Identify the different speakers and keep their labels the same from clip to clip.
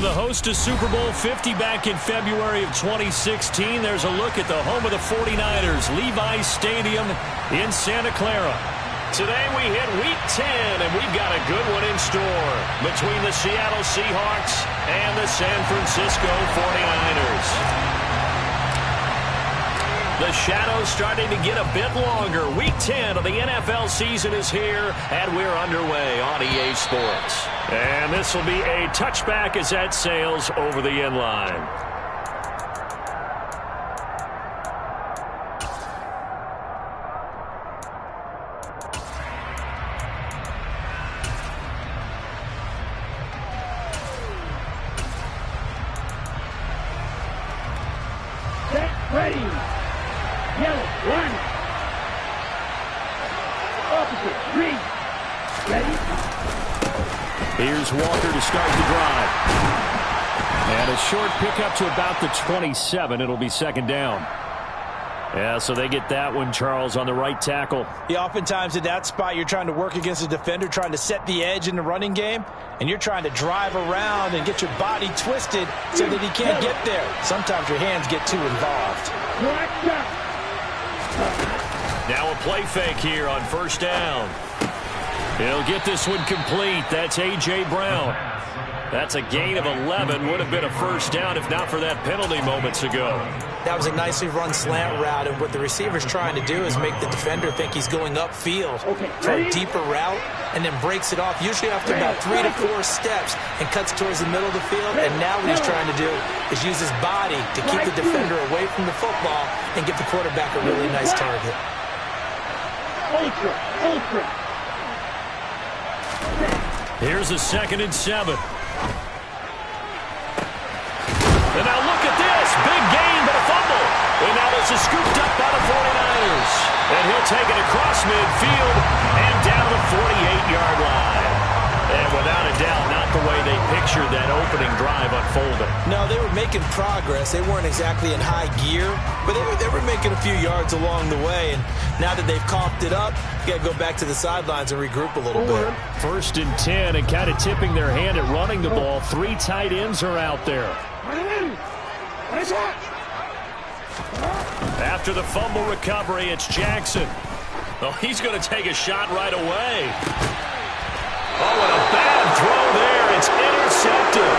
Speaker 1: the host to Super Bowl 50 back in February of 2016. There's a look at the home of the 49ers, Levi's Stadium in Santa Clara. Today we hit Week 10, and we've got a good one in store between the Seattle Seahawks and the San Francisco 49ers. The shadow's starting to get a bit longer. Week 10 of the NFL season is here, and we're underway on EA Sports. And this will be a touchback as that sails over the end line.
Speaker 2: Set, ready. Yellow, one. Opposite, green. Ready?
Speaker 1: Here's Walker to start the drive. And a short pickup to about the 27. It'll be second down. Yeah, so they get that one, Charles, on the right tackle.
Speaker 3: Yeah, oftentimes at that spot, you're trying to work against a defender, trying to set the edge in the running game, and you're trying to drive around and get your body twisted so that he can't get there. Sometimes your hands get too involved.
Speaker 1: Now a play fake here on first down. He'll get this one complete. That's A.J. Brown. That's a gain of 11. Would have been a first down if not for that penalty moments ago.
Speaker 3: That was a nicely run slant route, and what the receiver's trying to do is make the defender think he's going upfield for a deeper route, and then breaks it off, usually after about 3 to 4 steps, and cuts towards the middle of the field. And now what he's trying to do is use his body to keep the defender away from the football and give the quarterback a really nice target.
Speaker 2: Ultra.
Speaker 1: Here's a 2nd and 7. And now look at this. Big gain, but a fumble. And now this is scooped up by the 49ers. And he'll take it across midfield and down to the 48-yard line. And without a doubt, not the way they pictured that opening drive unfolding.
Speaker 3: No, they were making progress. They weren't exactly in high gear, but they were making a few yards along the way. And now that they've coughed it up, you got to go back to the sidelines and regroup a little bit.
Speaker 1: 1st and 10, and kind of tipping their hand at running the ball. 3 tight ends are out there. After the fumble recovery, it's Jackson. Oh, he's going to take a shot right away. Oh, and a bad throw there. It's intercepted.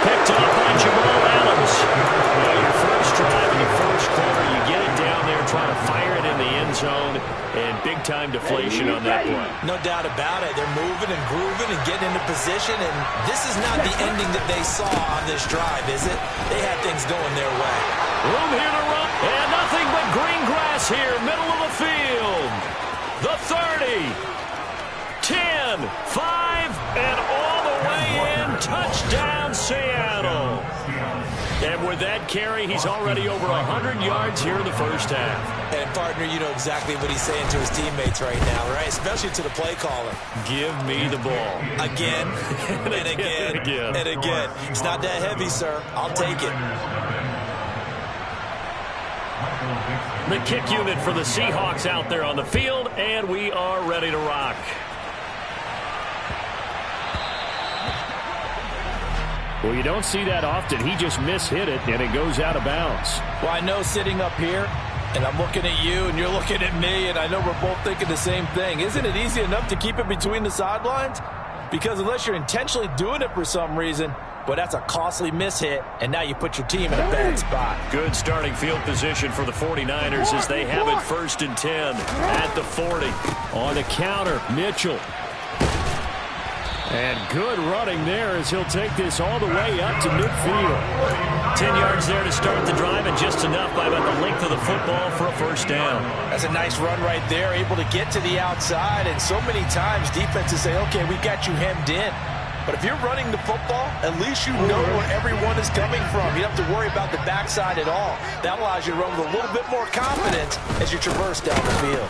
Speaker 1: Picked up by Jamal Adams. Well, your first drive in the first quarter, you get it down there, trying to fire it in the end zone, and big-time deflation on that play.
Speaker 3: No doubt about it. They're moving and grooving and getting into position, and this is not the ending that they saw on this drive, is it? They had things going their way.
Speaker 1: Room here to run, and nothing but green grass here, middle of the field. The 30, 10, 5, and all the way in. Touchdown, Seattle. And with that carry, he's already over 100 yards here in the first half.
Speaker 3: And, partner, you know exactly what he's saying to his teammates right now, right? Especially to the play caller.
Speaker 1: Give me the ball.
Speaker 3: Again, and again, and again. It's not that heavy, sir. I'll take it.
Speaker 1: The kick unit for the Seahawks out there on the field, and we are ready to rock. Well, you don't see that often. He just mishit it, and it goes out of bounds.
Speaker 3: Well, I know sitting up here, and I'm looking at you, and you're looking at me, and I know we're both thinking the same thing. Isn't it easy enough to keep it between the sidelines? Because unless you're intentionally doing it for some reason, well, that's a costly mishit, and now you put your team in a bad spot.
Speaker 1: Good starting field position for the 49ers as they have it 1st and 10 at the 40. On the counter, Mitchell. And good running there as he'll take this all the way up to midfield. 10 yards there to start the drive, and just enough by about the length of the football for a first down.
Speaker 3: That's a nice run right there, able to get to the outside, and so many times defenses say, okay, we got you hemmed in. But if you're running the football, at least you know where everyone is coming from. You don't have to worry about the backside at all. That allows you to run with a little bit more confidence as you traverse down the field.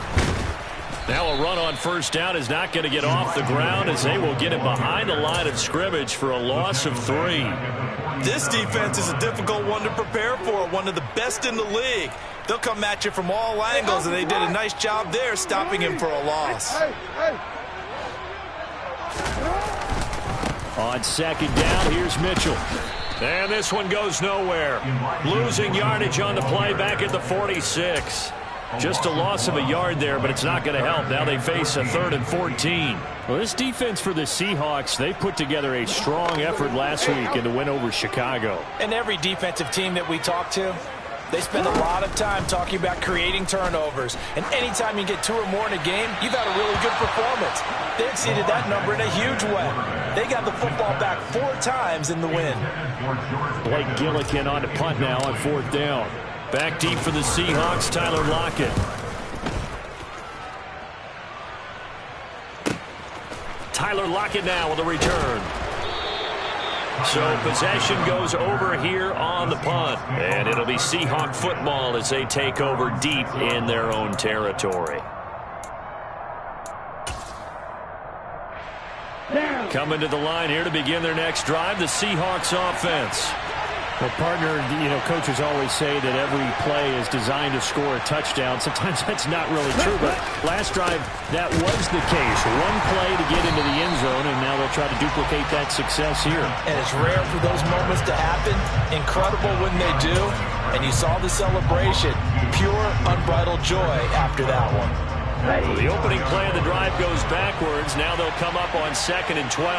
Speaker 1: Now a run on first down is not going to get off the ground as they will get it behind the line of scrimmage for a loss of 3.
Speaker 3: This defense is a difficult one to prepare for, one of the best in the league. They'll come at you from all angles, and they did a nice job there stopping him for a loss.
Speaker 1: On second down, here's Mitchell. And this one goes nowhere. Losing yardage on the play back at the 46. Just a loss of a yard there, but it's not going to help. Now they face a 3rd and 14. Well, this defense for the Seahawks, they put together a strong effort last week in the win over Chicago.
Speaker 3: And every defensive team that we talk to, they spend a lot of time talking about creating turnovers. And anytime you get 2 or more in a game, you've had a really good performance. They exceeded that number in a huge way. They got the football back 4 times in the win.
Speaker 1: Blake Gillikin on to punt now on 4th down. Back deep for the Seahawks, Tyler Lockett. Tyler Lockett now with a return. So possession goes over here on the punt. And it'll be Seahawk football as they take over deep in their own territory. Coming to the line here to begin their next drive, the Seahawks offense.
Speaker 4: Well, partner, coaches always say that every play is designed to score a touchdown. Sometimes that's not really true, but last drive, that was the case. One play to get into the end zone, and now they'll try to duplicate that success here.
Speaker 3: And it's rare for those moments to happen. Incredible when they do. And you saw the celebration. Pure, unbridled joy after that one.
Speaker 1: Well, the opening play of the drive goes backwards. Now they'll come up on 2nd and 12.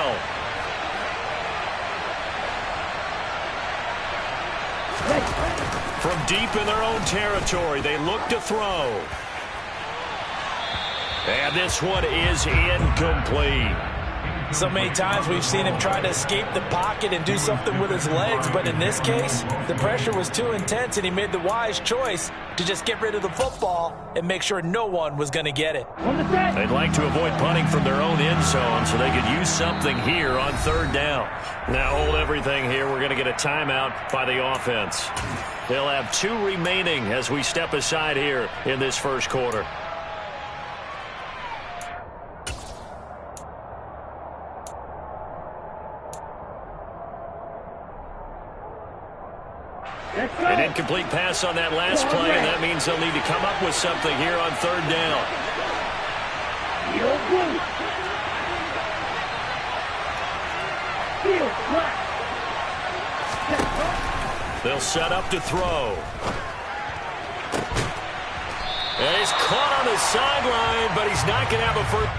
Speaker 1: From deep in their own territory, they look to throw. And this one is incomplete.
Speaker 3: So many times we've seen him try to escape the pocket and do something with his legs, but in this case, the pressure was too intense and he made the wise choice to just get rid of the football and make sure no one was going to get it.
Speaker 1: They'd like to avoid punting from their own end zone so they could use something here on 3rd down. Now hold everything here. We're going to get a timeout by the offense. They'll have 2 remaining as we step aside here in this first quarter. An incomplete pass on that last play, and that means they'll need to come up with something here on 3rd down. They'll set up to throw. And he's caught on the sideline, but he's not going to have a first.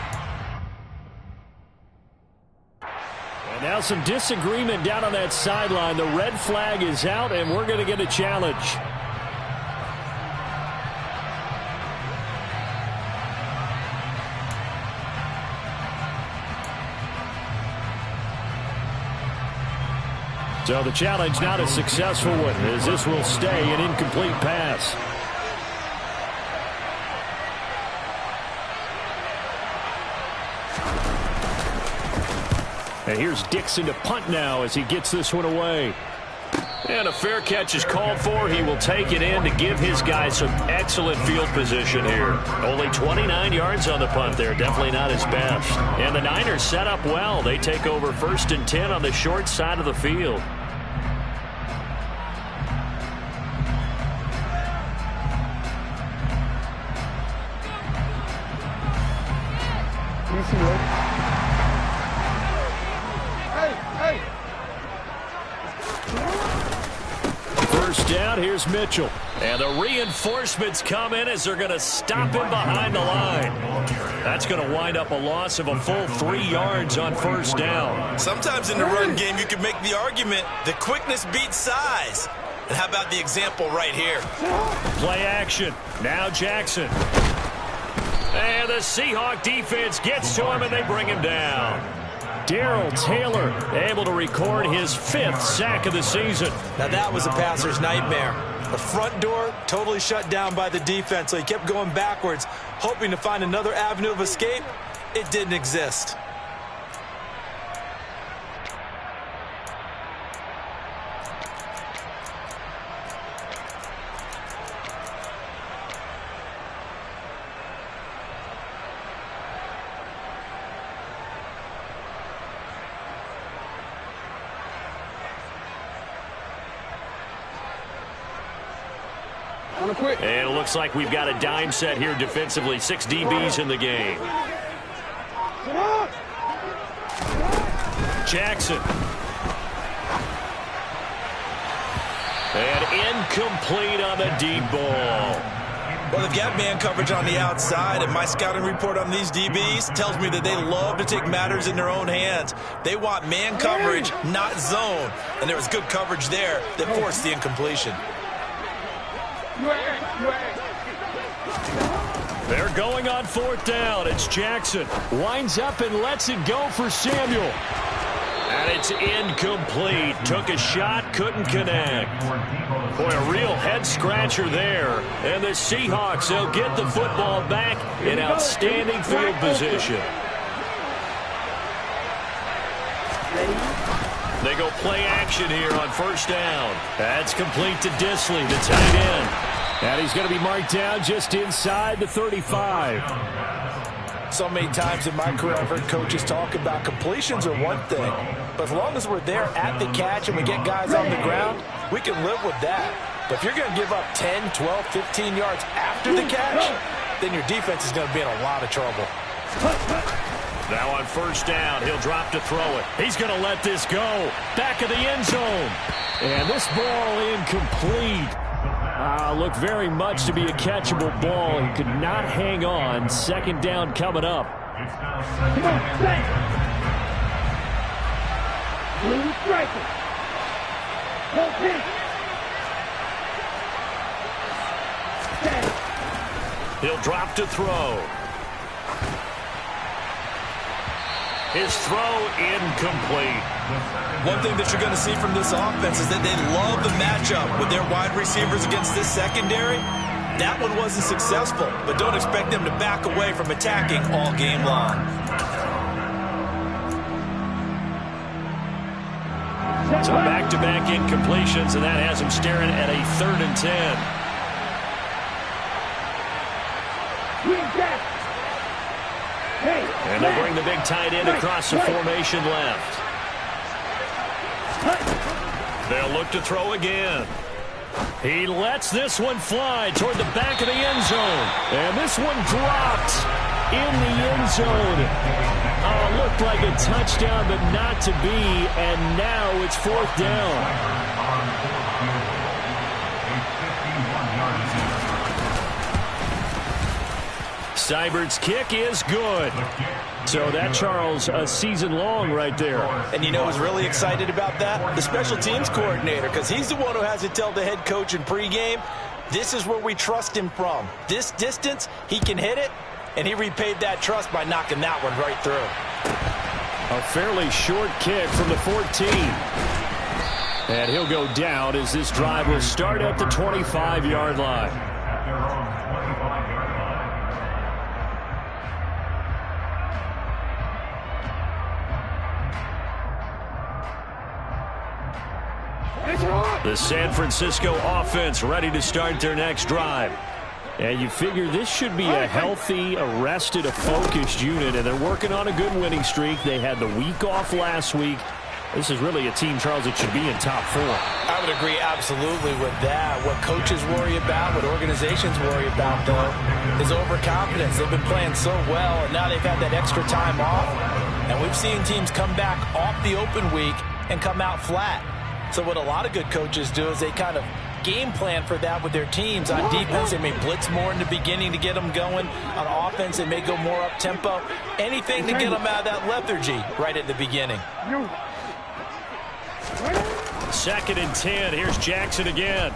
Speaker 1: And now some disagreement down on that sideline. The red flag is out, and we're going to get a challenge. So the challenge not a successful one, as this will stay an incomplete pass. And here's Dixon to punt now as he gets this one away. And a fair catch is called for. He will take it in to give his guys some excellent field position here. Only 29 yards on the punt there. Definitely not his best. And the Niners set up well. They take over 1st and 10 on the short side of the field. First down, here's Mitchell. And the reinforcements come in as they're going to stop him behind the line. That's going to wind up a loss of a full 3 yards on 1st down.
Speaker 5: Sometimes in the run game, you can make the argument that quickness beats size. And how about the example right here?
Speaker 1: Play action. Now Jackson. And the Seahawk defense gets to him, and they bring him down. Darrell Taylor able to record his 5th sack of the season.
Speaker 3: Now that was a passer's nightmare. The front door totally shut down by the defense, so he kept going backwards, hoping to find another avenue of escape. It didn't exist.
Speaker 1: And it looks like we've got a dime set here defensively. 6 DBs in the game. Jackson. And incomplete on the deep ball.
Speaker 5: Well, they've got man coverage on the outside, and my scouting report on these DBs tells me that they love to take matters in their own hands. They want man coverage, not zone. And there was good coverage there that forced the incompletion.
Speaker 1: They're going on 4th down. It's Jackson. Winds up and lets it go for Samuel. And it's incomplete. Took a shot, couldn't connect. Boy, a real head-scratcher there. And the Seahawks, they'll get the football back in outstanding field position. They go play action here on 1st down. That's complete to Disley, the tight end.
Speaker 4: And he's going to be marked down just inside the 35.
Speaker 3: So many times in my career I've heard coaches talk about completions are one thing, but as long as we're there at the catch and we get guys on the ground, we can live with that. But if you're going to give up 10, 12, 15 yards after the catch, then your defense is going to be in a lot of trouble.
Speaker 1: Now on 1st down, he'll drop to throw it. He's going to let this go. Back of the end zone.
Speaker 4: And this ball incomplete. Looked very much to be a catchable ball. He could not hang on. 2nd down coming up.
Speaker 2: Come on, play. Blue striker. Hold pitch.
Speaker 1: He'll drop to throw. His throw incomplete.
Speaker 5: One thing that you're going to see from this offense is that they love the matchup with their wide receivers against this secondary. That one wasn't successful, but don't expect them to back away from attacking all game long.
Speaker 1: So back-to-back incompletions, and that has him staring at a 3rd and 10. And they'll bring the big tight end across the formation left. They'll look to throw again. He lets this one fly toward the back of the end zone.
Speaker 4: And this one dropped in the end zone. Looked like a touchdown, but not to be. And now it's 4th down.
Speaker 1: Seibert's kick is good.
Speaker 4: So that, Charles, a season long right there.
Speaker 3: And you know who's really excited about that? The special teams coordinator, because he's the one who has to tell the head coach in pregame, this is where we trust him from. This distance, he can hit it, and he repaid that trust by knocking that one right through.
Speaker 4: A fairly short kick from the 14. And he'll go down as this drive will start at the 25-yard line.
Speaker 1: The San Francisco offense ready to start their next drive.
Speaker 4: And you figure this should be a healthy, arrested, a focused unit, and they're working on a good winning streak. They had the week off last week. This is really a team, Charles, that should be in top 4.
Speaker 3: I would agree absolutely with that. What coaches worry about, what organizations worry about, though, is overconfidence. They've been playing so well, and now they've had that extra time off. And we've seen teams come back off the open week and come out flat. So what a lot of good coaches do is they kind of game plan for that with their teams. On defense, they may blitz more in the beginning to get them going. On offense, they may go more up-tempo. Anything to get them out of that lethargy right at the beginning.
Speaker 1: 2nd and 10. Here's Jackson again.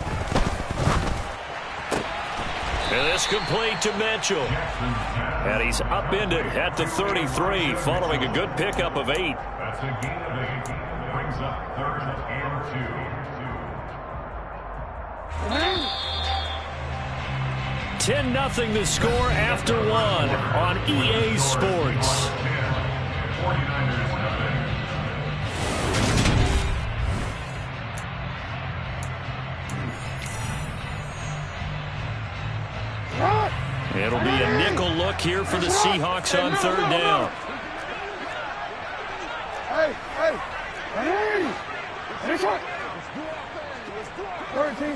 Speaker 1: And this complete to Mitchell. And he's upended at the 33 following a good pickup of 8.
Speaker 6: That's a gain of 8. Brings up 3rd and 2.
Speaker 1: 10-0 the score after 1 on EA Sports.
Speaker 6: 49ers nothing.
Speaker 1: It'll be a nickel look here for the Seahawks on 3rd down.
Speaker 2: Hey!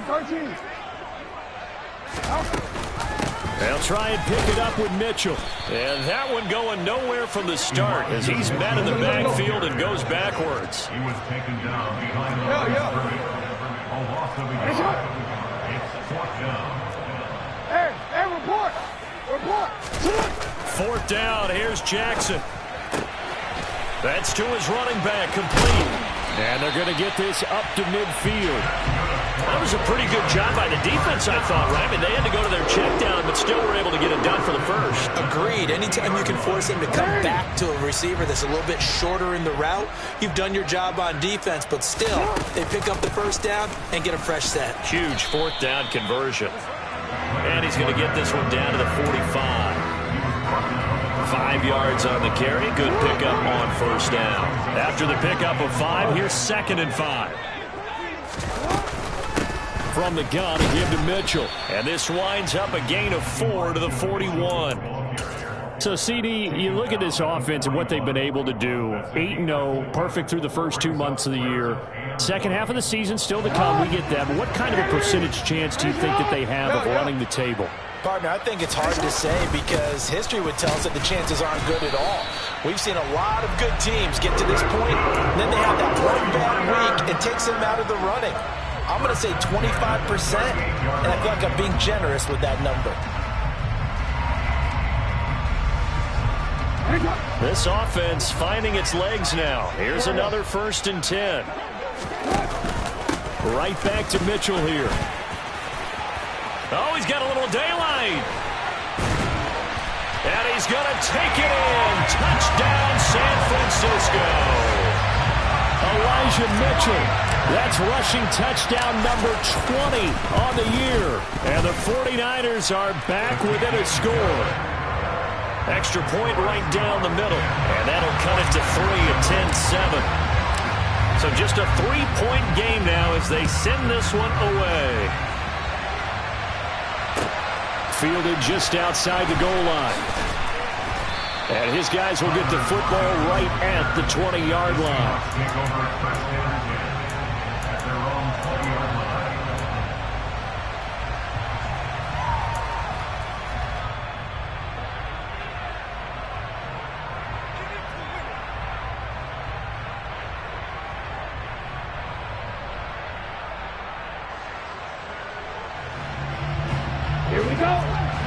Speaker 2: 13.
Speaker 4: They'll try and pick it up with Mitchell.
Speaker 1: And that one going nowhere from the start as he's met in the backfield and goes backwards.
Speaker 6: He was taken down behind the line of scrimmage. A loss of a yard. It's fourth down.
Speaker 2: Hey, report! Report!
Speaker 1: Fourth down, here's Jackson. That's to his running back, complete.
Speaker 4: And they're going to get this up to midfield.
Speaker 1: That was a pretty good job by the defense, I thought, right? I mean, they had to go to their check down, but still were able to get it done for the first.
Speaker 3: Agreed. Anytime you can force him to come back to a receiver that's a little bit shorter in the route, you've done your job on defense, but still, they pick up the first down and get a fresh set.
Speaker 1: Huge fourth down conversion. And he's going to get this one down to the 45. 5 yards on the carry. Good pickup on first down. After the pickup of 5, here's 2nd and 5.
Speaker 4: From the gun, he give to Mitchell.
Speaker 1: And this winds up a gain of 4 to the 41.
Speaker 4: So, CD, you look at this offense and what they've been able to do. 8-0, perfect through the first 2 months of the year. Second half of the season still to come. We get that. But what kind of a percentage chance do you think that they have of running the table?
Speaker 3: Partner, I think it's hard to say because history would tell us that the chances aren't good at all. We've seen a lot of good teams get to this point, and then they have that one bad week and takes them out of the running. I'm going to say 25%, and I feel like I'm being generous with that number.
Speaker 1: This offense finding its legs now. Here's another 1st and 10.
Speaker 4: Right back to Mitchell here.
Speaker 1: Oh, he's got a little daylight. And he's going to take it in. Touchdown, San Francisco.
Speaker 4: Elijah Mitchell. That's rushing touchdown number 20 on the year. And the 49ers are back within a score.
Speaker 1: Extra point right down the middle. And that'll cut it to 3 at 10-7. So just a 3-point game now as they send this one away.
Speaker 4: Fielded just outside the goal line. And his guys will get the football right at the 20-yard line.
Speaker 6: At their own 20-yard line.
Speaker 2: Here we go.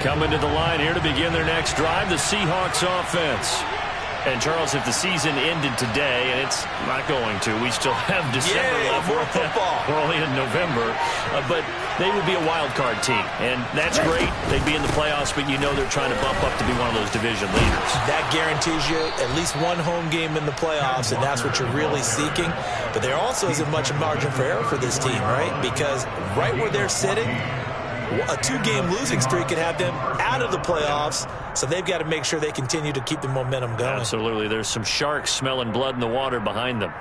Speaker 1: Coming to the line here to begin their next drive, the Seahawks offense. And, Charles, if the season ended today, and it's not going to, we still have December left.
Speaker 3: More football.
Speaker 1: We're only in November. But they would be a wild card team. And that's great. They'd be in the playoffs, but you know they're trying to bump up to be one of those division leaders.
Speaker 3: That guarantees you at least one home game in the playoffs, and that's what you're really seeking. But there also isn't much margin for error for this team, right? Because right where they're sitting, a 2-game losing streak could have them out of the playoffs, so they've got to make sure they continue to keep the momentum going.
Speaker 1: Absolutely. There's some sharks smelling blood in the water behind them.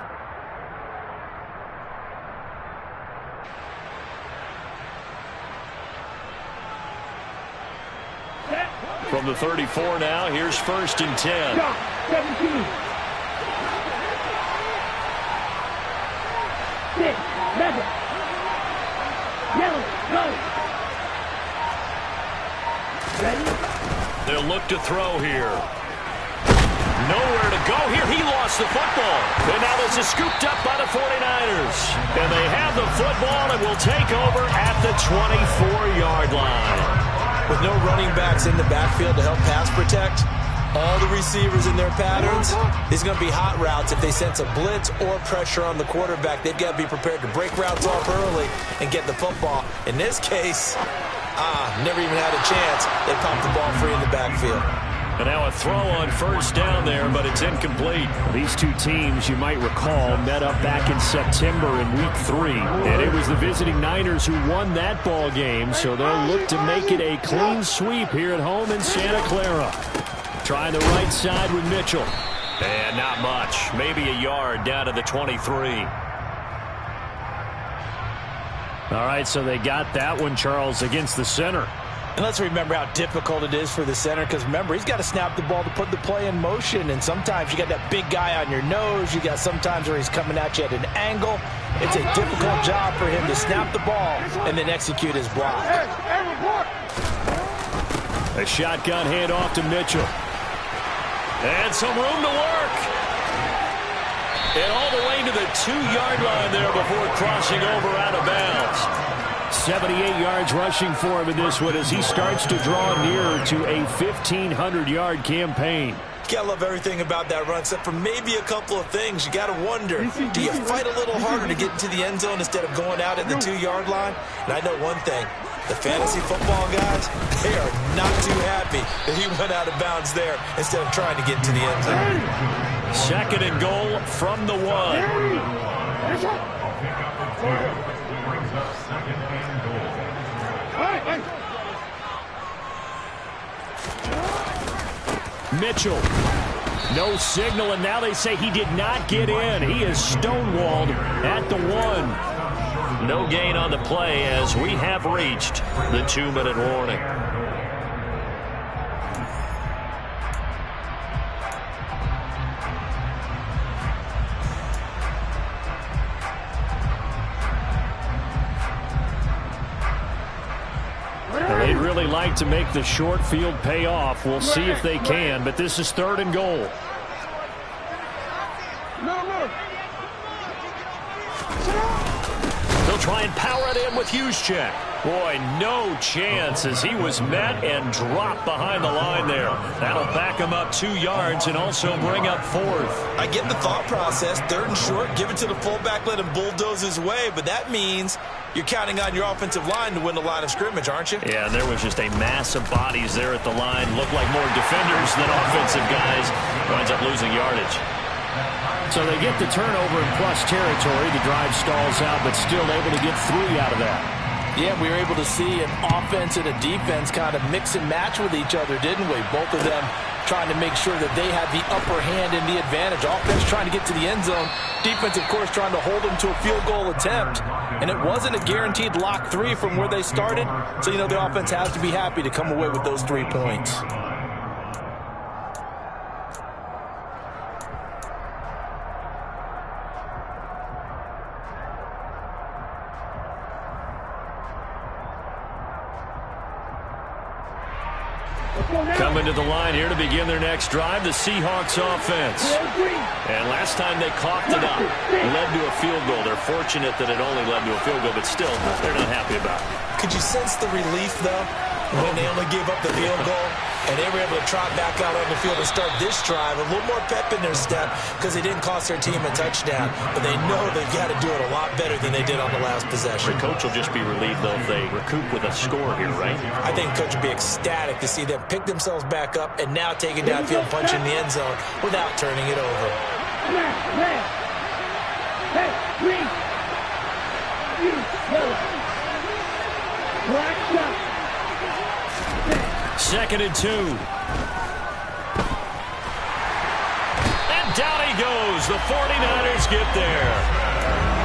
Speaker 1: From the 34 now, here's 1st and 10.
Speaker 2: 17. 6, 7. Yellow, go. Ready?
Speaker 1: They'll look to throw here. Nowhere to go here. He lost the football. And now this is scooped up by the 49ers. And they have the football and will take over at the 24-yard line.
Speaker 3: With no running backs in the backfield to help pass protect, all the receivers in their patterns, these are going to be hot routes. If they sense a blitz or pressure on the quarterback, they've got to be prepared to break routes off early and get the football. In this case, never even had a chance. They popped the ball free in the backfield.
Speaker 1: And now a throw on 1st down there, but it's incomplete.
Speaker 4: These two teams, you might recall, met up back in September in Week 3. And it was the visiting Niners who won that ball game, so they'll look to make it a clean sweep here at home in Santa Clara. Trying the right side with Mitchell.
Speaker 1: And not much. Maybe a yard down to the 23.
Speaker 4: All right, so they got that one, Charles, against the center.
Speaker 3: And let's remember how difficult it is for the center, because remember, he's got to snap the ball to put the play in motion, and sometimes you got that big guy on your nose. You got sometimes where he's coming at you at an angle. It's a difficult job for him to snap the ball and then execute his block.
Speaker 4: A shotgun handoff to Mitchell.
Speaker 1: And some room to work. And all the way to the 2-yard line there before crossing over out of bounds.
Speaker 4: 78 yards rushing for him in this one as he starts to draw nearer to a 1,500-yard campaign.
Speaker 5: You gotta love everything about that run, except for maybe a couple of things. You gotta wonder, do you fight a little harder to get into the end zone instead of going out at the 2-yard line? And I know one thing, the fantasy football guys, they are not too happy that he went out of bounds there instead of trying to get into the end zone.
Speaker 1: 2nd and goal from the 1.
Speaker 6: Brings up 2nd and goal.
Speaker 4: Mitchell. No signal, and now they say he did not get in. He is stonewalled at the 1.
Speaker 1: No gain on the play as we have reached the 2-minute warning.
Speaker 4: They'd really like to make the short field pay off. We'll see if they can, but this is 3rd and goal.
Speaker 1: They'll try and power it in with Juszczyk. Boy, no chance as he was met and dropped behind the line there. That'll back him up 2 yards and also bring up 4th.
Speaker 5: I get the thought process. 3rd and short, give it to the fullback, let him bulldoze his way, but that means you're counting on your offensive line to win the line of scrimmage, aren't you?
Speaker 1: Yeah, and there was just a mass of bodies there at the line. Looked like more defenders than offensive guys. Winds up losing yardage.
Speaker 4: So they get the turnover in plus territory. The drive stalls out, but still able to get 3 out of that.
Speaker 3: Yeah, we were able to see an offense and a defense kind of mix and match with each other, didn't we? Both of them trying to make sure that they had the upper hand and the advantage. Offense trying to get to the end zone. Defense, of course, trying to hold them to a field goal attempt. And it wasn't a guaranteed lock 3 from where they started. So, you know, the offense has to be happy to come away with those 3 points.
Speaker 1: Coming to the line here to begin their next drive, the Seahawks offense. And last time they coughed it up, led to a field goal. They're fortunate that it only led to a field goal, but still, they're not happy about it.
Speaker 5: Could you sense the relief, though, when they only gave up the field goal? And they were able to trot back out on the field and start this drive. A little more pep in their step because they didn't cost their team a touchdown. But they know they've got to do it a lot better than they did on the last possession.
Speaker 1: The coach will just be relieved, though, if they recoup with a score here, right?
Speaker 5: I think coach will be ecstatic to see them pick themselves back up and now take it downfield, punch in the end zone without turning it over.
Speaker 2: Hey, green. Yellow. Black shot.
Speaker 1: 2nd and 2. And down he goes. The 49ers get there.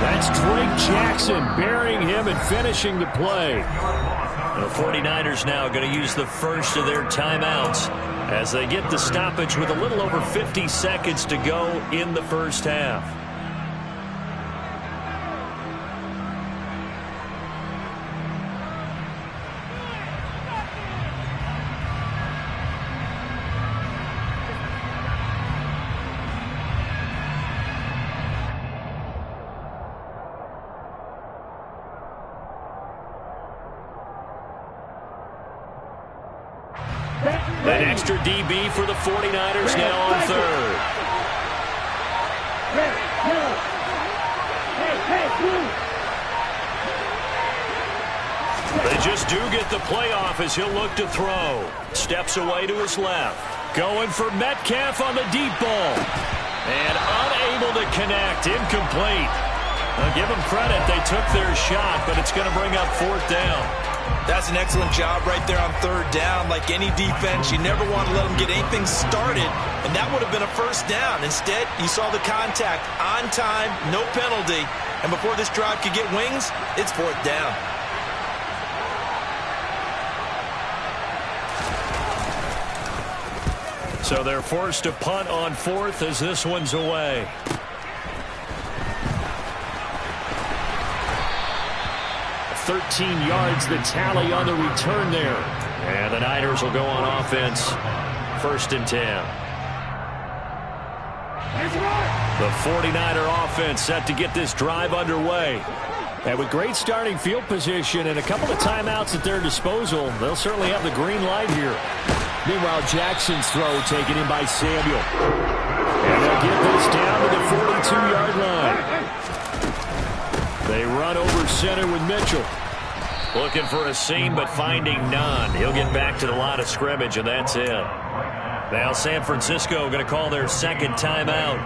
Speaker 4: That's Drake Jackson burying him and finishing the play.
Speaker 1: The 49ers now going to use the first of their timeouts as they get the stoppage with a little over 50 seconds to go in the first half. An extra DB for the 49ers now on 3rd.
Speaker 2: Red, yellow. Hey, blue.
Speaker 1: They just do get the playoff as he'll look to throw. Steps away to his left. Going for Metcalf on the deep ball. And unable to connect. Incomplete. Now give them credit. They took their shot, but it's going to bring up 4th down.
Speaker 5: That's an excellent job right there on 3rd down. Like any defense, you never want to let them get anything started, and that would have been a 1st down. Instead, you saw the contact on time, no penalty, and before this drive could get wings, it's 4th down.
Speaker 1: So they're forced to punt on 4th as this one's away.
Speaker 4: 13 yards the tally on the return there.
Speaker 1: And the Niners will go on offense. 1st and 10. The 49er offense set to get this drive underway.
Speaker 4: And with great starting field position and a couple of timeouts at their disposal, they'll certainly have the green light here. Meanwhile, Jackson's throw taken in by Samuel. And they'll get this down to the 42-yard line. They run over center with Mitchell.
Speaker 1: Looking for a seam, but finding none. He'll get back to the line of scrimmage, and that's it. Now San Francisco going to call their 2nd timeout,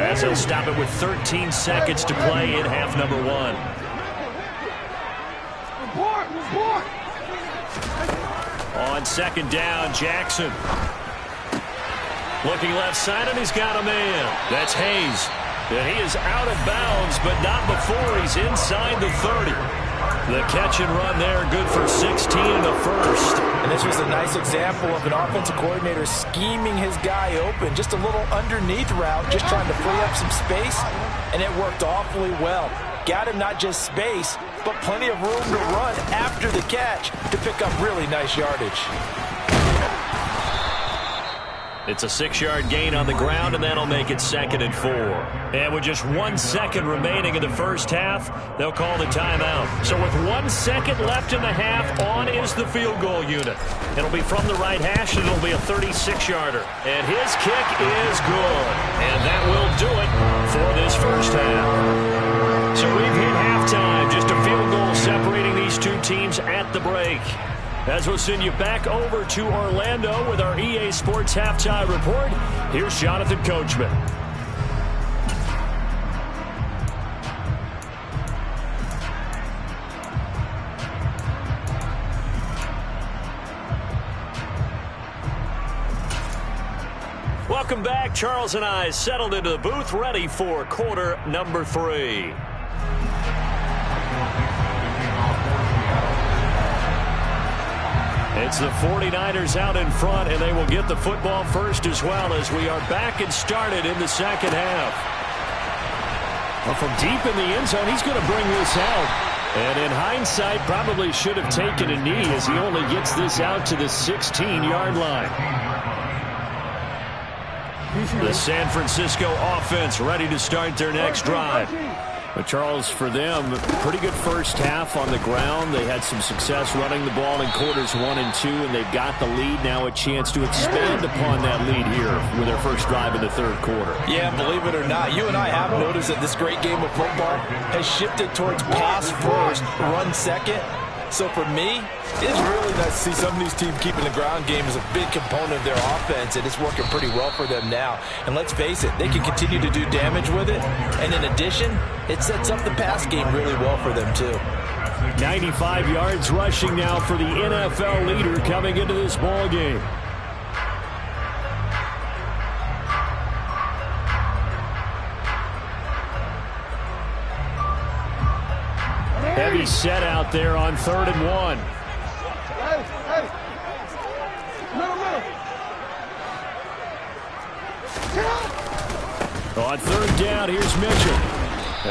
Speaker 1: as they'll stop it with 13 seconds to play in half number 1. On 2nd down, Jackson. Looking left side, and he's got a man. That's Hayes. And he is out of bounds, but not before he's inside the 30. The catch and run there, good for 16 in the first.
Speaker 3: And this was a nice example of an offensive coordinator scheming his guy open. Just a little underneath route, just trying to free up some space, and it worked awfully well. Got him not just space, but plenty of room to run after the catch to pick up really nice yardage.
Speaker 1: It's a 6-yard gain on the ground, and that'll make it 2nd and 4. And with just 1 second remaining in the first half, they'll call the timeout. So with 1 second left in the half, on is the field goal unit. It'll be from the right hash, and it'll be a 36-yarder. And his kick is good. And that will do it for this first half. So we've hit halftime, just a field goal separating these two teams at the break. As we'll send you back over to Orlando with our EA Sports Halftime Report, here's Jonathan Coachman. Welcome back. Charles and I settled into the booth, ready for quarter number 3. It's the 49ers out in front, and they will get the football first as well, as we are back and started in the second half.
Speaker 4: Well, from deep in the end zone, he's going to bring this out. And in hindsight, probably should have taken a knee, as he only gets this out to the 16-yard line.
Speaker 1: The San Francisco offense ready to start their next drive.
Speaker 4: But Charles, for them, pretty good first half on the ground. They had some success running the ball in quarters 1 and 2, and they've got the lead now, a chance to expand upon that lead here with their first drive in the 3rd quarter.
Speaker 3: Yeah, believe it or not, you and I have noticed that this great game of football has shifted towards pass first, run second. So for me, it's really nice to see some of these teams keeping the ground game as a big component of their offense, and it's working pretty well for them now. And let's face it, they can continue to do damage with it. And in addition, it sets up the pass game really well for them too.
Speaker 4: 95 yards rushing now for the NFL leader coming into this ball game. Heavy set out there on 3rd and 1. On 3rd down, here's Mitchell.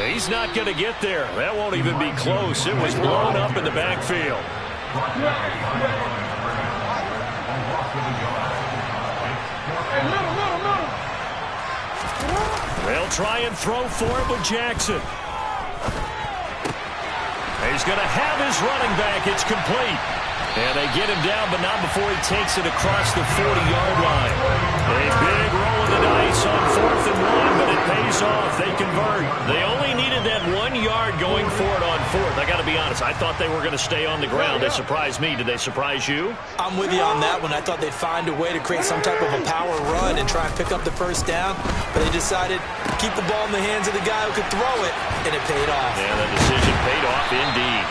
Speaker 1: He's not going to get there. That won't even be close. It was blown up in the backfield. They'll try and throw for it with Jackson. He's going to have his running back. It's complete. And they get him down, but not before he takes it across the 40-yard line. A big roll of the dice on 4th and 1, but it pays off. They convert. They only needed that 1 yard going for it on 4th. I got to be honest. I thought they were going to stay on the ground. They surprised me. Did they surprise you?
Speaker 3: I'm with you on that one. I thought they'd find a way to create some type of a power run and try and pick up the first down, but they decided to keep the ball in the hands of the guy who could throw it, and it paid off.
Speaker 1: Yeah, that decision paid off indeed.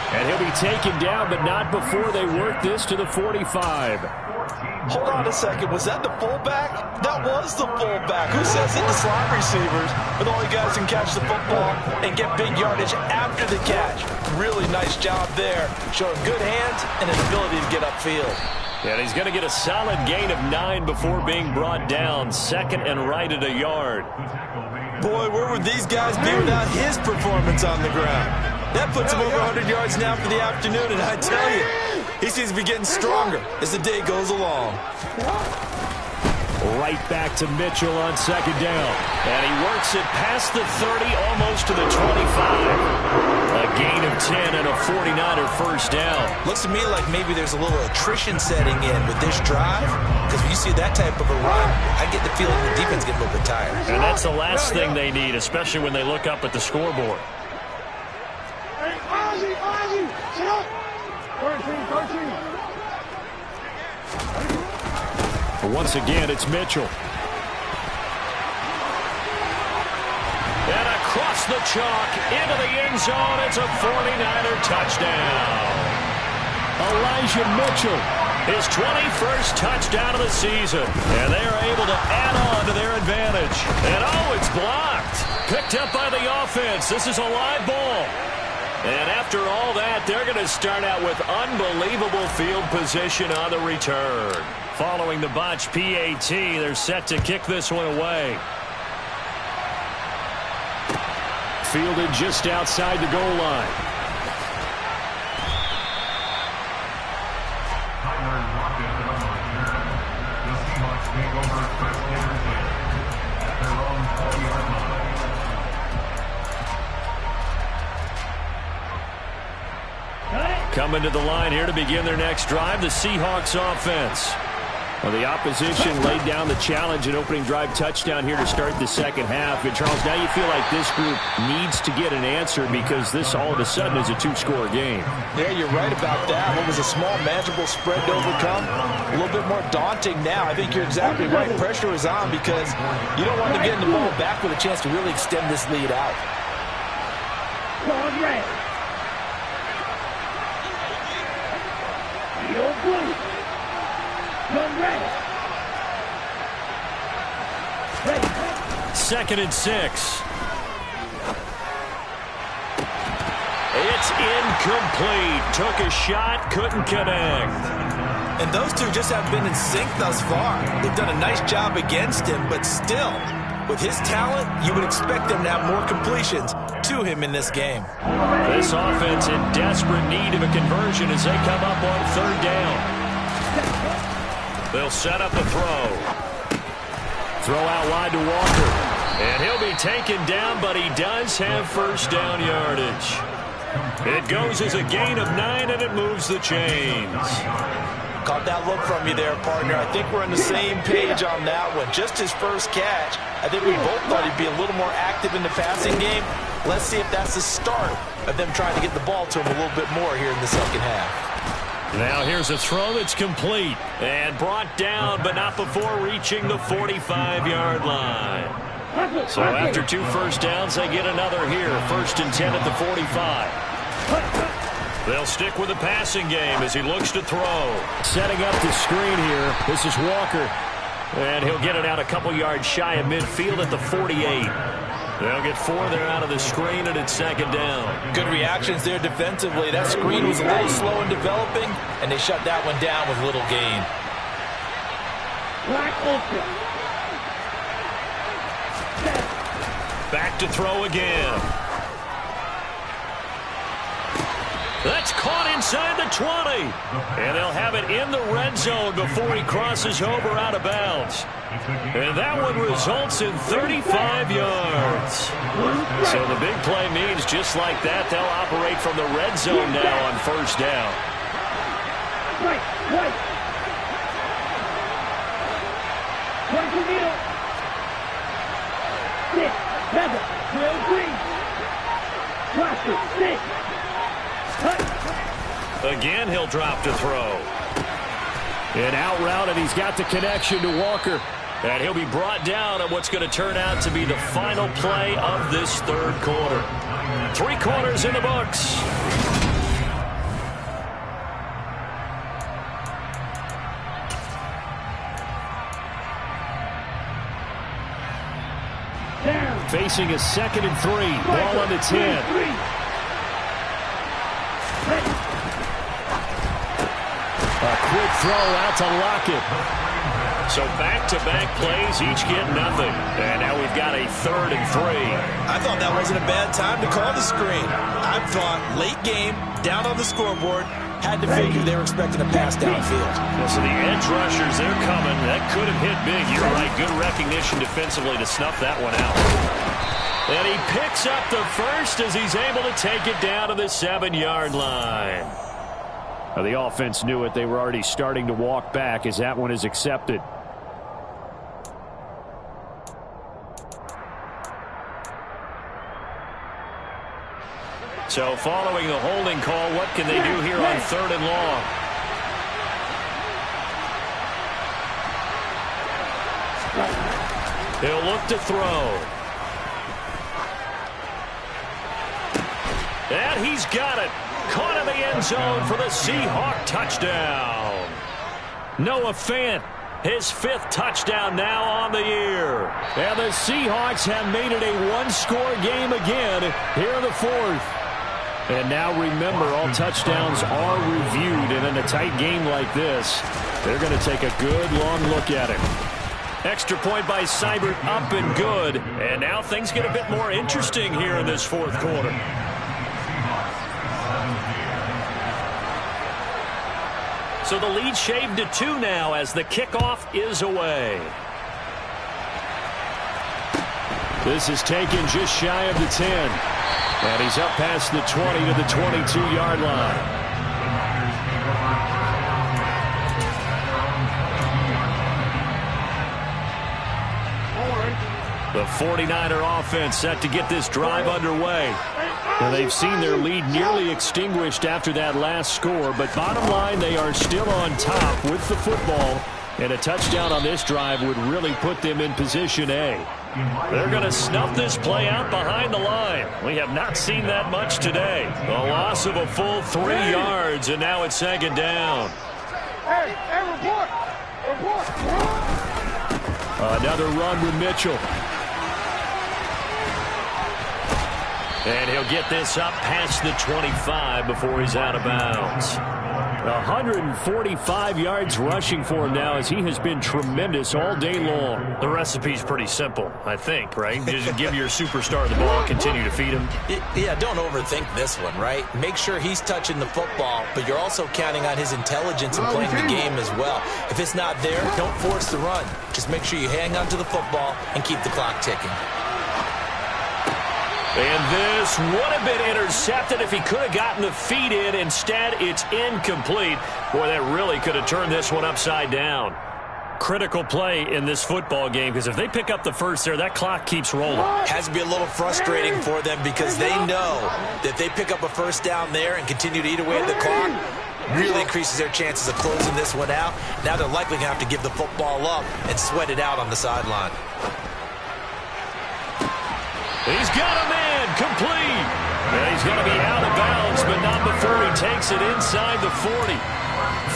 Speaker 4: And he'll be taken down, but not before they work this to the 45.
Speaker 3: Hold on a second. Was that the fullback? That was the fullback. Who says it? The slot receivers. But all you guys can catch the football and get big yardage after the catch. Really nice job there. Showing good hands and an ability to get upfield.
Speaker 1: And he's going to get a solid gain of 9 before being brought down. 2nd and right at a yard.
Speaker 3: Boy, where would these guys be without his performance on the ground? That puts him over 100 yards now for the afternoon, and I tell you,
Speaker 5: He seems to be getting stronger as the day goes along.
Speaker 4: Right back to Mitchell on second down.
Speaker 1: And he works it past the 30, almost to the 25. A gain of 10 and a 49er first down.
Speaker 5: Looks to me like maybe there's a little attrition setting in with this drive. Because when you see that type of a run, I get the feeling the defense getting a little bit tired.
Speaker 1: And that's the last thing they need, especially when they look up at the scoreboard.
Speaker 2: Hey, Ozzie, sit up. 13.
Speaker 4: Once again, it's Mitchell.
Speaker 1: And across the chalk, into the end zone, it's a 49er touchdown.
Speaker 4: Elijah Mitchell.
Speaker 1: His 21st touchdown of the season. And they are able to add on to their advantage. And oh, it's blocked. Picked up by the offense. This is a live ball. And after all that, they're going to start out with unbelievable field position on the return. Following the botch PAT, they're set to kick this one away.
Speaker 4: Fielded just outside the goal line.
Speaker 6: Tyler Lockett, the Seahawks take over first and 10 at their own 40-yard line.
Speaker 1: Coming to the line here to begin their next drive, the Seahawks offense.
Speaker 4: Well, the opposition laid down the challenge, an opening drive touchdown here to start the second half. And, Charles, now you feel like this group needs to get an answer because this all of a sudden is a two-score game.
Speaker 5: Yeah, you're right about that. What was a small, manageable spread to overcome, a little bit more daunting now. I think you're exactly right. Pressure is on because you don't want to get the ball back with a chance to really extend this lead out.
Speaker 2: Going red. You're blue. Going red. Ready.
Speaker 1: 2nd and 6. It's incomplete. Took a shot, couldn't connect.
Speaker 5: And those two just haven't been in sync thus far. They've done a nice job against him, but still, with his talent, you would expect them to have more completions to him in this game.
Speaker 1: This offense in desperate need of a conversion as they come up on 3rd down. They'll set up a throw.
Speaker 4: Throw out wide to Walker.
Speaker 1: And he'll be taken down, but he does have first down yardage. It goes as a gain of 9, and it moves the chains.
Speaker 5: Caught that look from you there, partner. I think we're on the same page on that one. Just his first catch. I think we both thought he'd be a little more active in the passing game. Let's see if that's the start of them trying to get the ball to him a little bit more here in the second half.
Speaker 1: Now here's a throw that's complete and brought down, but not before reaching the 45-yard line. So after 2 first downs, they get another here. 1st and 10 at the 45. They'll stick with the passing game as he looks to throw.
Speaker 4: Setting up the screen here. This is Walker.
Speaker 1: And he'll get it out a couple yards shy of midfield at the 48. They'll get 4 there out of the screen, and it's 2nd down.
Speaker 5: Good reactions there defensively. That screen was a little slow in developing, and they shut that one down with little gain.
Speaker 1: Back to throw again. That's caught inside the 20. And they'll have it in the red zone before he crosses over out of bounds. And that one results in 35 yards. So the big play means just like that, they'll operate from the red zone now on 1st down.
Speaker 2: Right. Right to middle. 6, 7, 12, 3. Cluster, 6.
Speaker 1: Again, he'll drop to throw.
Speaker 4: An out route, and he's got the connection to Walker.
Speaker 1: And he'll be brought down on what's going to turn out to be the final play of this 3rd quarter. 3 quarters in the books.
Speaker 4: Facing a 2nd and 3. Ball on the 10. A quick throw out to Lockett.
Speaker 1: So back-to-back plays, each get nothing. And now we've got a 3rd and 3.
Speaker 5: I thought that wasn't a bad time to call the screen. I thought late game, down on the scoreboard, Had to figure they were expecting a pass downfield.
Speaker 1: Well, so the edge rushers, they're coming. That could have hit big. You're right. Good recognition defensively to snuff that one out. And he picks up the first as he's able to take it down to the 7-yard line.
Speaker 4: Well, the offense knew it. They were already starting to walk back as that one is accepted.
Speaker 1: So following the holding call, what can they do here on 3rd and long? He'll look to throw. And he's got it. Caught in the end zone for the Seahawk touchdown. Noah Fant, his 5th touchdown now on the year.
Speaker 4: And the Seahawks have made it a one-score game again here in the 4th. And now remember, all touchdowns are reviewed, and in a tight game like this, they're going to take a good long look at it.
Speaker 1: Extra point by Seibert, up and good. And now things get a bit more interesting here in this 4th quarter. So the lead shaved to 2 now as the kickoff is away.
Speaker 4: This is taken just shy of the 10. And he's up past the 20 to the 22-yard line.
Speaker 1: The 49er offense set to get this drive underway.
Speaker 4: Well, they've seen their lead nearly extinguished after that last score, but bottom line, they are still on top with the football, and a touchdown on this drive would really put them in position A.
Speaker 1: They're going to snuff this play out behind the line. We have not seen that much today. A loss of a full 3 yards, and now it's 2nd down.
Speaker 2: Hey, report!
Speaker 4: Another run with Mitchell.
Speaker 1: And he'll get this up past the 25 before he's out of bounds.
Speaker 4: 145 yards rushing for him now as he has been tremendous all day long.
Speaker 1: The recipe's pretty simple, I think, right? Just give your superstar the ball, continue to feed him.
Speaker 3: Yeah, don't overthink this one, right? Make sure he's touching the football, but you're also counting on his intelligence in playing the game as well. If it's not there, don't force the run. Just make sure you hang on to the football and keep the clock ticking.
Speaker 1: And this would have been intercepted if he could have gotten the feet in. Instead, it's incomplete. Boy, that really could have turned this one upside down. Critical play in this football game, because if they pick up the first there, that clock keeps rolling.
Speaker 3: Has to be a little frustrating for them because they know that if they pick up a first down there and continue to eat away at the clock, really increases their chances of closing this one out. Now they're likely going to have to give the football up and sweat it out on the sideline.
Speaker 1: He's got a man complete. And he's going to be out of bounds, but not before he takes it inside the 40.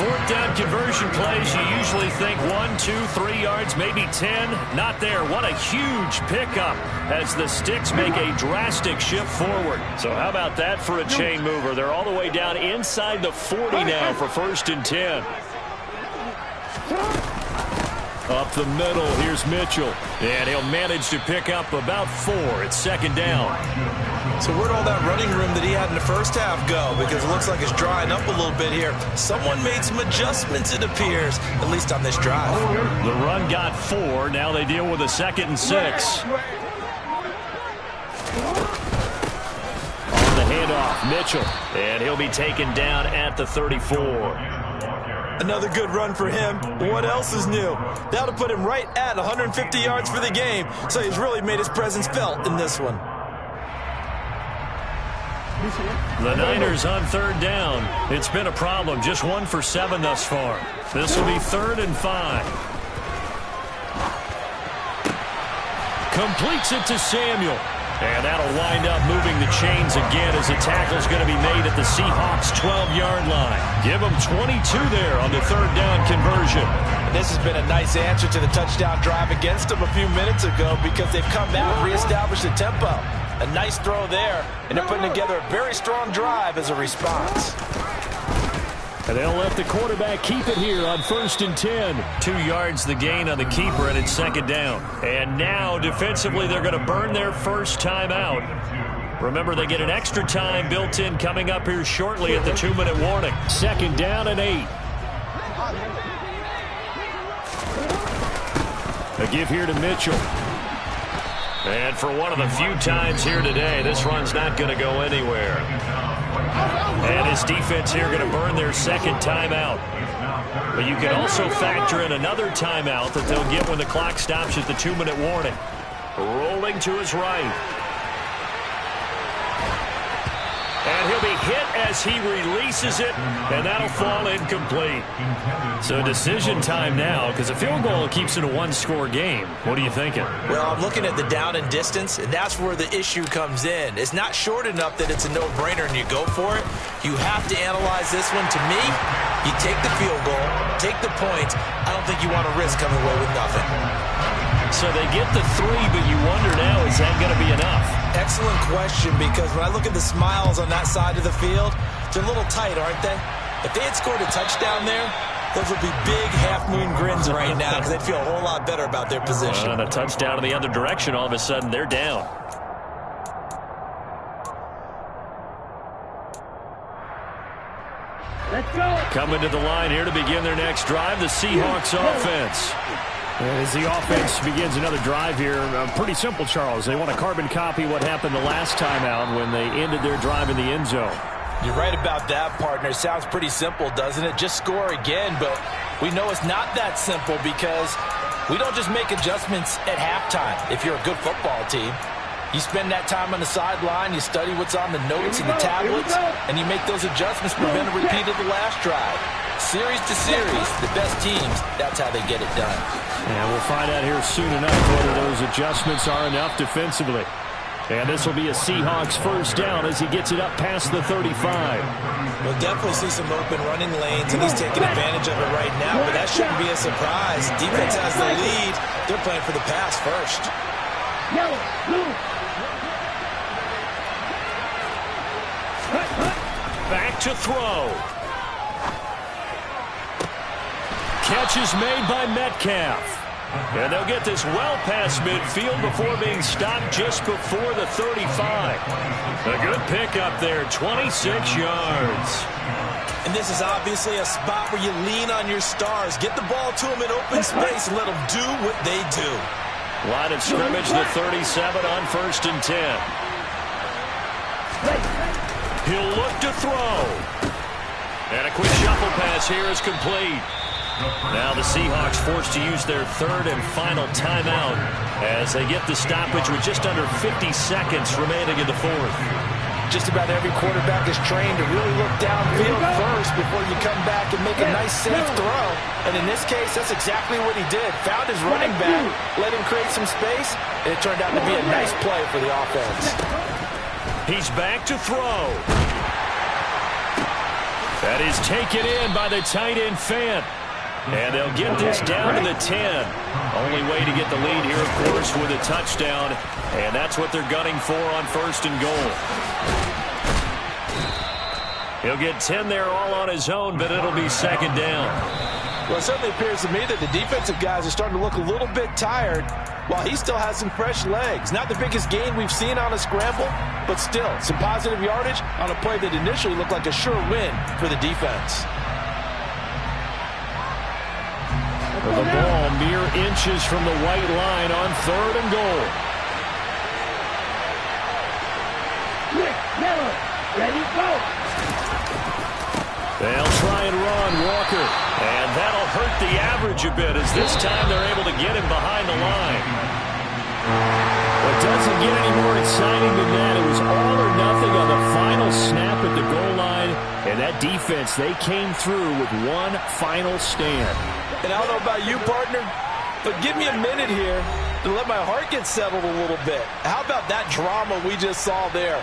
Speaker 1: 4th down conversion plays, you usually think 1, 2, 3 yards, maybe 10. Not there. What a huge pickup as the Sticks make a drastic shift forward. So how about that for a chain mover? They're all the way down inside the 40 now for 1st and 10. Up the middle, here's Mitchell. And he'll manage to pick up about 4. It's 2nd down.
Speaker 5: So where'd all that running room that he had in the first half go? Because it looks like it's drying up a little bit here. Someone made some adjustments, it appears, at least on this drive.
Speaker 1: The run got 4. Now they deal with a 2nd and 6. On the handoff, Mitchell. And he'll be taken down at the 34.
Speaker 5: Another good run for him. What else is new? That'll put him right at 150 yards for the game. So he's really made his presence felt in this one.
Speaker 1: The Niners on 3rd down. It's been a problem. Just 1 for 7 thus far. This will be 3rd and 5. Completes it to Samuel. And that'll wind up moving the chains again as a tackle's going to be made at the Seahawks' 12-yard line. Give them 22 there on the 3rd down conversion.
Speaker 5: This has been a nice answer to the touchdown drive against them a few minutes ago because they've come out and reestablished the tempo. A nice throw there, and they're putting together a very strong drive as a response.
Speaker 4: And they'll let the quarterback keep it here on 1st and 10.
Speaker 1: 2 yards the gain on the keeper, and it's 2nd down. And now, defensively, they're going to burn their first time out. Remember, they get an extra time built in coming up here shortly at the 2-minute warning.
Speaker 4: 2nd down and 8. A give here to Mitchell.
Speaker 1: And for one of the few times here today, this run's not going to go anywhere. And his defense here going to burn their 2nd timeout. But you can also factor in another timeout that they'll get when the clock stops at the 2-minute warning. Rolling to his right. And he'll be hit as he releases it, and that'll fall incomplete.
Speaker 4: So decision time now, because a field goal keeps it a 1-score game. What are you thinking?
Speaker 3: Well, I'm looking at the down and distance, and that's where the issue comes in. It's not short enough that it's a no-brainer and you go for it. You have to analyze this one. To me, you take the field goal, take the points. I don't think you want to risk coming away with nothing.
Speaker 1: So they get the 3, but you wonder now, is that going to be enough?
Speaker 3: Excellent question, because when I look at the smiles on that side of the field, they're a little tight, aren't they? If they had scored a touchdown there, those would be big half-moon grins right now because they'd feel a whole lot better about their position.
Speaker 1: And a touchdown in the other direction, all of a sudden, they're down.
Speaker 2: Let's go.
Speaker 1: Coming to the line here to begin their next drive, the Seahawks offense.
Speaker 4: As the offense begins another drive here, pretty simple, Charles. They want to carbon copy what happened the last time out when they ended their drive in the end zone.
Speaker 3: You're right about that, partner. Sounds pretty simple, doesn't it? Just score again, but we know it's not that simple because we don't just make adjustments at halftime if you're a good football team. You spend that time on the sideline, you study what's on the notes and the tablets, and you make those adjustments to prevent a repeat of the last drive. Series to series, the best teams, that's how they get it done.
Speaker 4: And we'll find out here soon enough whether those adjustments are enough defensively. And this will be a Seahawks 1st down as he gets it up past the 35.
Speaker 3: We'll definitely see some open running lanes, and he's taking advantage of it right now, but that shouldn't be a surprise. Defense has the lead. They're playing for the pass first.
Speaker 2: Yellow, blue.
Speaker 1: Back to throw. Catch is made by Metcalf. And they'll get this well past midfield before being stopped just before the 35. A good pickup there, 26 yards.
Speaker 3: And this is obviously a spot where you lean on your stars. Get the ball to them in open space and let them do what they do.
Speaker 1: Line of scrimmage, the 37 on 1st and 10. He'll look to throw. And a quick shuffle pass here is complete. Now the Seahawks forced to use their 3rd and final timeout as they get the stoppage with just under 50 seconds remaining in the 4th.
Speaker 3: Just about every quarterback is trained to really look downfield first before you come back and make a nice, safe throw. And in this case, that's exactly what he did. Found his running back, let him create some space, and it turned out to be a nice play for the offense.
Speaker 1: He's back to throw. That is taken in by the tight end Fant. And they'll get this down to the 10. Only way to get the lead here, of course, with a touchdown. And that's what they're gunning for on 1st and goal. He'll get 10 there all on his own, but it'll be 2nd down.
Speaker 3: Well, it certainly appears to me that the defensive guys are starting to look a little bit tired while he still has some fresh legs. Not the biggest gain we've seen on a scramble, but still some positive yardage on a play that initially looked like a sure win for the defense.
Speaker 4: The ball mere inches from the white line on 3rd and goal.
Speaker 2: Yellow, ready, go.
Speaker 1: They'll try and run Walker. And that'll hurt the average a bit as this time they're able to get him behind the line.
Speaker 4: It doesn't get any more exciting than that. It was all or nothing on the final snap at the goal line. And that defense, they came through with one final stand.
Speaker 3: And I don't know about you, partner, but give me a minute here to let my heart get settled a little bit. How about that drama we just saw there?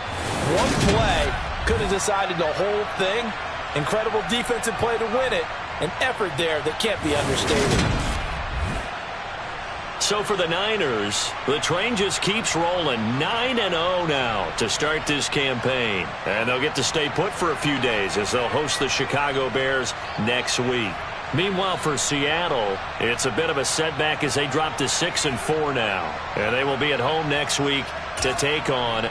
Speaker 3: One play could have decided the whole thing. Incredible defensive play to win it. An effort there that can't be understated.
Speaker 1: So for the Niners, the train just keeps rolling 9-0 now to start this campaign. And they'll get to stay put for a few days as they'll host the Chicago Bears next week. Meanwhile, for Seattle, it's a bit of a setback as they drop to 6-4 now. And they will be at home next week to take on